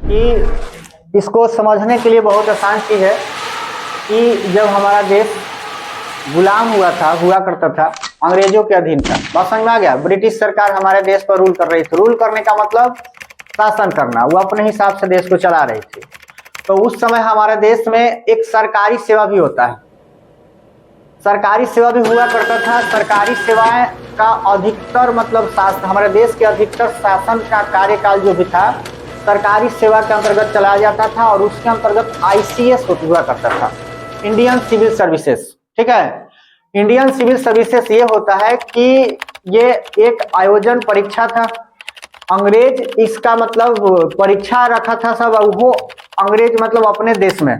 कि इसको समझने के लिए बहुत आसान चीज़ है कि जब हमारा देश गुलाम हुआ करता था, अंग्रेजों के अधीन था। बात समझ में आ गया? ब्रिटिश सरकार हमारे देश पर रूल कर रही थी। रूल करने का मतलब शासन करना, वो अपने हिसाब से देश को चला रही थी। तो उस समय हमारे देश में एक सरकारी सेवा भी होता है, सरकारी सेवा भी हुआ करता था। सरकारी सेवाएं का अधिकतर मतलब हमारे देश के अधिकतर शासन का कार्यकाल जो भी था सरकारी सेवा के अंतर्गत चलाया जाता था, और उसके अंतर्गत आईसीएस हुआ करता था, इंडियन सिविल सर्विसेज। ठीक है, इंडियन सिविल सर्विसेज ये होता है कि ये एक आयोजन परीक्षा था। अंग्रेज इसका मतलब परीक्षा रखा था सब, वो अंग्रेज मतलब अपने देश में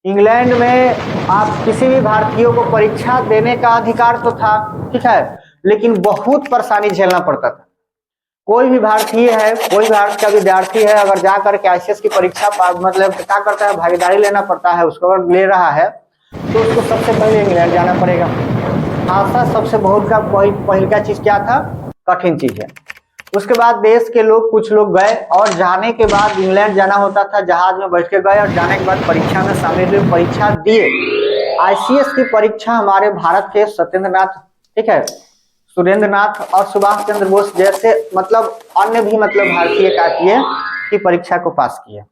इंग्लैंड में आप किसी भी भारतीयों को परीक्षा देने का अधिकार तो था, ठीक है, लेकिन बहुत परेशानी झेलना पड़ता था। कोई भी भारतीय है, कोई भारत का विद्यार्थी है, अगर जा करके आईसीएस की परीक्षा मतलब क्या करता है, भागीदारी लेना पड़ता है, उसको अगर ले रहा है तो उसको सबसे पहले इंग्लैंड जाना पड़ेगा। भाषा सबसे बहुत का पहले का चीज क्या था, कठिन चीज है। उसके बाद देश के लोग कुछ लोग गए, और जाने के बाद इंग्लैंड जाना होता था, जहाज में बैठ के गए, और जाने के बाद परीक्षा में शामिल हुए, परीक्षा दिए। आईसीएस की परीक्षा हमारे भारत के सत्येंद्रनाथ, ठीक है, सुरेंद्रनाथ और सुभाष चंद्र बोस जैसे मतलब अन्य भी मतलब भारतीय का किए कि परीक्षा को पास किए।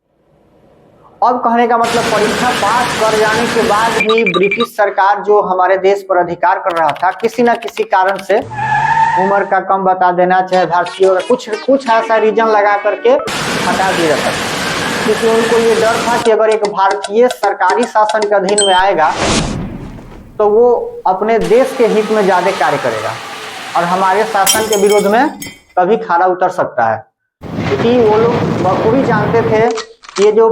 अब कहने का मतलब परीक्षा पास कर जाने के बाद भी ब्रिटिश सरकार जो हमारे देश पर अधिकार कर रहा था, किसी न किसी कारण से उम्र का कम बता देना, चाहे भारतीयों का कुछ ऐसा रीजन लगा करके हटा दिया जाता था, क्योंकि उनको ये डर था कि अगर एक भारतीय सरकारी शासन के अधीन में आएगा तो वो अपने देश के हित में ज्यादा कार्य करेगा और हमारे शासन के विरोध में कभी खरा उतर सकता है, क्योंकि वो लोग बखूबी जानते थे ये जो